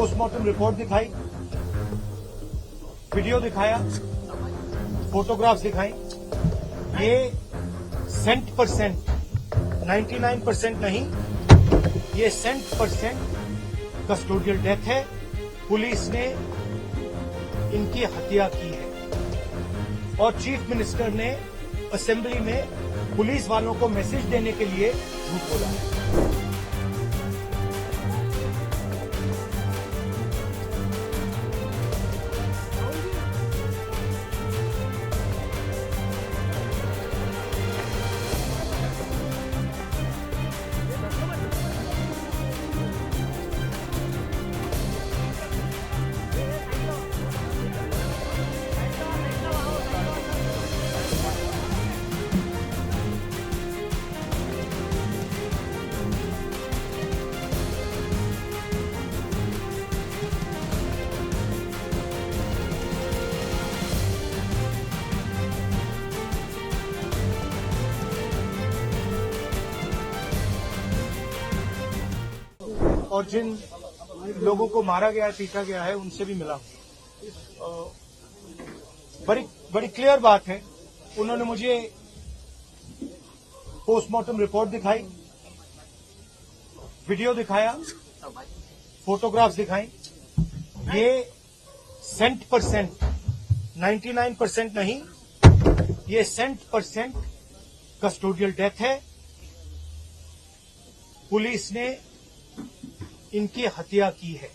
Postmortem report दिखाई, video दिखाया, photographs दिखाई। ये 100%, 99% नहीं, ये 100% कस्टोडियल डेथ है। पुलिस ने इनकी हत्या की है और चीफ मिनिस्टर ने असेंबली में पुलिस वालों को मैसेज देने के लिए झूठ बोला है। और जिन लोगों को मारा गया है, पीटा गया है, उनसे भी मिला। बड़ी क्लियर बात है। उन्होंने मुझे पोस्टमार्टम रिपोर्ट दिखाई, वीडियो दिखाया, फोटोग्राफ्स दिखाई। ये 100%, 99% नहीं, ये 100% कस्टोडियल डेथ है। पुलिस ने इनकी हत्या की है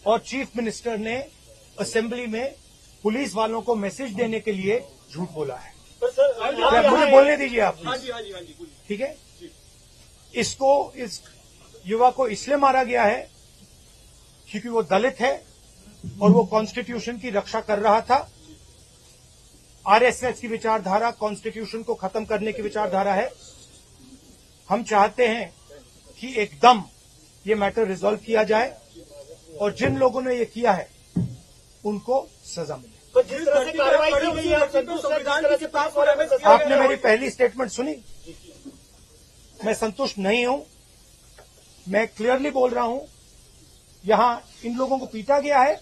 और चीफ मिनिस्टर ने असेंबली में पुलिस वालों को मैसेज देने के लिए झूठ बोला है। मुझे बोलने दीजिए आप, ठीक है। इस युवा को इसलिए मारा गया है क्योंकि वो दलित है और वो कॉन्स्टिट्यूशन की रक्षा कर रहा था। आरएसएस की विचारधारा कॉन्स्टिट्यूशन को खत्म करने की विचारधारा है। हम चाहते हैं कि एकदम ये मैटर रिजॉल्व किया जाए और जिन लोगों ने ये किया है उनको सजा मिले। तो जिस तरह से कार्रवाई की गई है, संविधान के पास हो रहा है। आपने मेरी पहली स्टेटमेंट सुनी। मैं संतुष्ट नहीं हूं। मैं क्लियरली बोल रहा हूं, यहां इन लोगों को पीटा गया है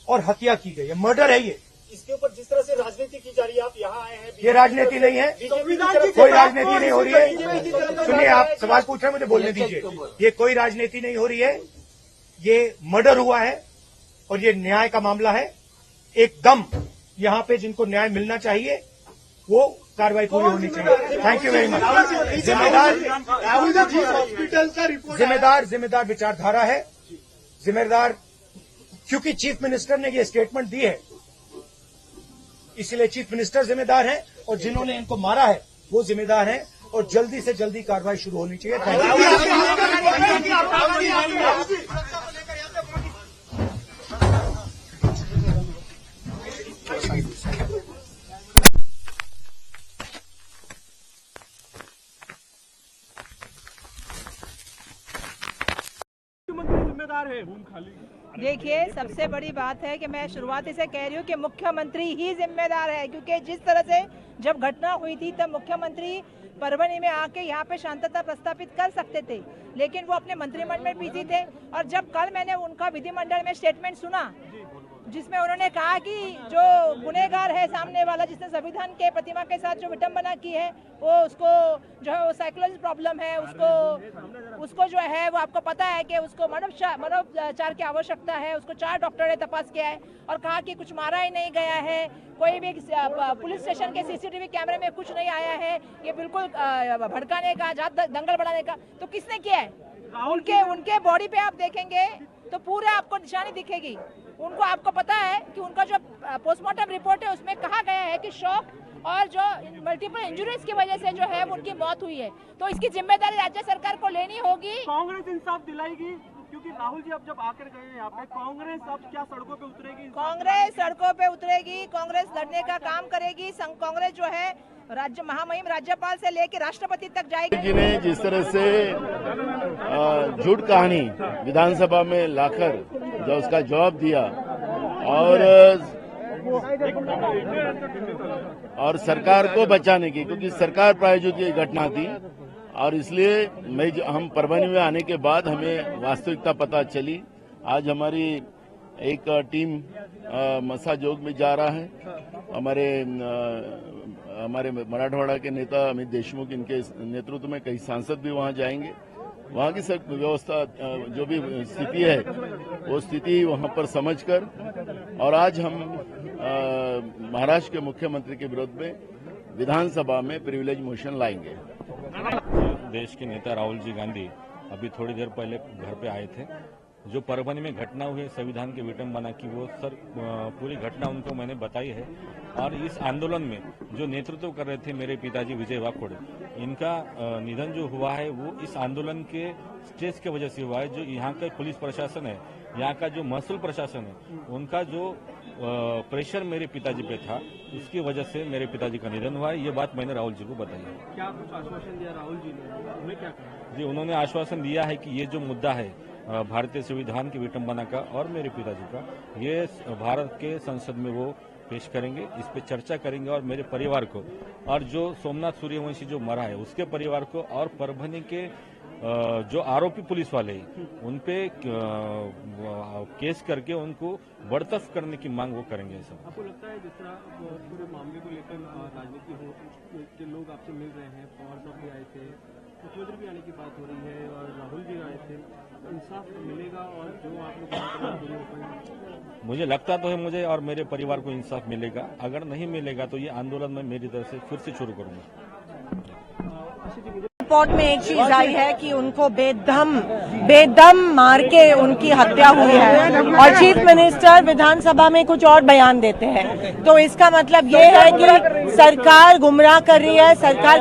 और हत्या की गई है, मर्डर है ये। इसके ऊपर जिस तरह से राजनीति की जा रही है, आप यहाँ आए हैं। ये राजनीति नहीं है, कोई राजनीति नहीं हो रही है। सुनिए, आप सवाल पूछ रहे हैं, मुझे बोलने दीजिए। ये कोई राजनीति नहीं हो रही है, ये मर्डर हुआ है और ये न्याय का मामला है। एकदम यहाँ पे जिनको न्याय मिलना चाहिए वो कार्रवाई पूरी होनी चाहिए। Thank you very much. जिम्मेदार विचारधारा है, जिम्मेदार, क्योंकि चीफ मिनिस्टर ने ये स्टेटमेंट दी है इसलिए चीफ मिनिस्टर जिम्मेदार हैं और जिन्होंने इनको मारा है वो जिम्मेदार हैं और जल्दी से जल्दी कार्रवाई शुरू होनी चाहिए। थैंक देखिए, सबसे बड़ी बात है कि मैं शुरुआती से कह रही हूँ कि मुख्यमंत्री ही जिम्मेदार है, क्योंकि जिस तरह से जब घटना हुई थी तब मुख्यमंत्री परभनी में आके यहाँ पे शांतता प्रस्तापित कर सकते थे, लेकिन वो अपने मंत्रिमंडल में बिजी थे। और जब कल मैंने उनका विधिमंडल में स्टेटमेंट सुना जिसमें उन्होंने कहा कि जो गुनहगार है सामने वाला, जिसने संविधान के प्रतिमा के साथ जो विडंबना की है, वो उसको जो है वो साइकोलॉजिकल प्रॉब्लम है, उसको जो है वो आपको पता है कि उसको मानवोपचार की आवश्यकता है। उसको 4 डॉक्टर ने तपास किया है और कहा कि कुछ मारा ही नहीं गया है, कोई भी पुलिस स्टेशन के सीसीटीवी कैमरे में कुछ नहीं आया है, ये बिल्कुल भड़काने का, दंगल बढ़ाने का। तो किसने किया है? उनके बॉडी पे आप देखेंगे तो पूरे आपको निशानी दिखेगी। उनको, आपको पता है कि उनका जो पोस्टमार्टम रिपोर्ट है उसमें कहा गया है कि शॉक और जो मल्टीपल इंजुरीज की वजह से जो है उनकी मौत हुई है। तो इसकी जिम्मेदारी राज्य सरकार को लेनी होगी। कांग्रेस इंसाफ दिलाएगी, क्योंकि राहुल जी अब जब आकर गए यहाँ पे, कांग्रेस अब क्या सड़कों पे उतरेगी? कांग्रेस सड़कों पे उतरेगी, कांग्रेस लड़ने का काम करेगी। कांग्रेस जो है राज्य महामहिम राज्यपाल से लेकर राष्ट्रपति तक जाएगी। जी ने जिस तरह से झूठ कहानी विधानसभा में लाकर जो उसका जवाब दिया और सरकार को बचाने की, क्योंकि सरकार प्रायोजित ये घटना थी और इसलिए हम परभनी में आने के बाद हमें वास्तविकता पता चली। आज हमारी एक टीम मसाजोग में जा रहा है। हमारे मराठवाड़ा के नेता अमित देशमुख, इनके नेतृत्व में कई सांसद भी वहां जाएंगे। वहां की सब व्यवस्था, जो भी स्थिति है, वो स्थिति वहां पर समझकर, और आज हम महाराष्ट्र के मुख्यमंत्री के विरोध में विधानसभा में प्रिविलेज मोशन लाएंगे। देश के नेता राहुल जी गांधी अभी थोड़ी देर पहले घर पे आए थे। जो परभनी में घटना हुई संविधान की विडंबना की, वो सर पूरी घटना उनको मैंने बताई है। और इस आंदोलन में जो नेतृत्व कर रहे थे मेरे पिताजी विजय वाकोड़े, इनका निधन जो हुआ है वो इस आंदोलन के स्ट्रेस की वजह से हुआ है। जो यहाँ का पुलिस प्रशासन है, यहाँ का जो महसूल प्रशासन है, उनका जो प्रेशर मेरे पिताजी पे था, उसकी वजह से मेरे पिताजी का निधन हुआ है। ये बात मैंने राहुल जी को बताई है। क्या कुछ आश्वासन दिया राहुल जी ने, उन्हें क्या कहा? जी, उन्होंने आश्वासन दिया है कि ये जो मुद्दा है भारतीय संविधान की विडंबना का और मेरे पिताजी का, ये भारत के संसद में वो पेश करेंगे, इस पे चर्चा करेंगे। और मेरे परिवार को, और जो सोमनाथ सूर्यवंशी जो मरा है उसके परिवार को, और परभनी के जो आरोपी पुलिस वाले उन पे केस करके उनको बर्तरफ करने की मांग वो करेंगे। सब आपको लगता है जिस तरह पूरे मामले को लेकर राजनीति हो, जो लोग आपसे मिल रहे हैं, पवार साहब भी आए थे, मुख्यमंत्री भी आने की बात हो रही है और राहुल जी आए थे, इंसाफ मिलेगा और जो आप लोग मुझे लगता तो है मुझे और मेरे परिवार को इंसाफ मिलेगा। अगर नहीं मिलेगा तो ये आंदोलन मैं मेरी तरफ से फिर से शुरू करूंगा। रिपोर्ट में एक चीज आई है कि उनको बेदम मार के उनकी हत्या हुई है, और चीफ मिनिस्टर विधानसभा में कुछ और बयान देते हैं। तो इसका मतलब ये है कि सरकार गुमराह कर रही है, सरकार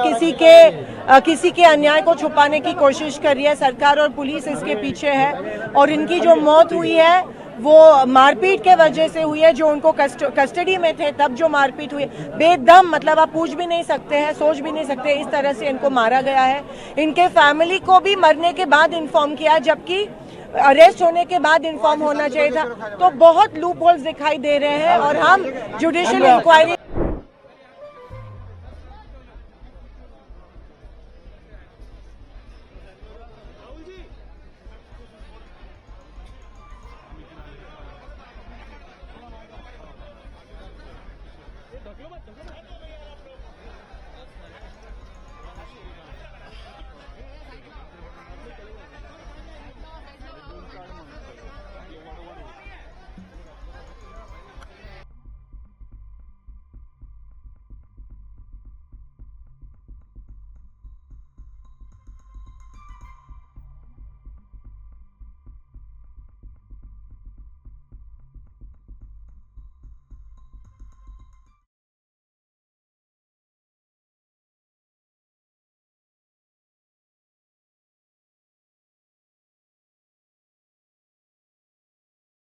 किसी के अन्याय को छुपाने की कोशिश कर रही है। सरकार और पुलिस इसके पीछे है, और इनकी जो मौत हुई है वो मारपीट के वजह से हुई है। जो उनको कस्टडी में थे तब जो मारपीट हुई, बेदम, मतलब आप पूछ भी नहीं सकते हैं, सोच भी नहीं सकते, इस तरह से इनको मारा गया है। इनके फैमिली को भी मरने के बाद इन्फॉर्म किया, जबकि अरेस्ट होने के बाद इन्फॉर्म होना चाहिए था। तो बहुत लूप होल्स दिखाई दे रहे हैं, और हम जुडिशियल इंक्वायरी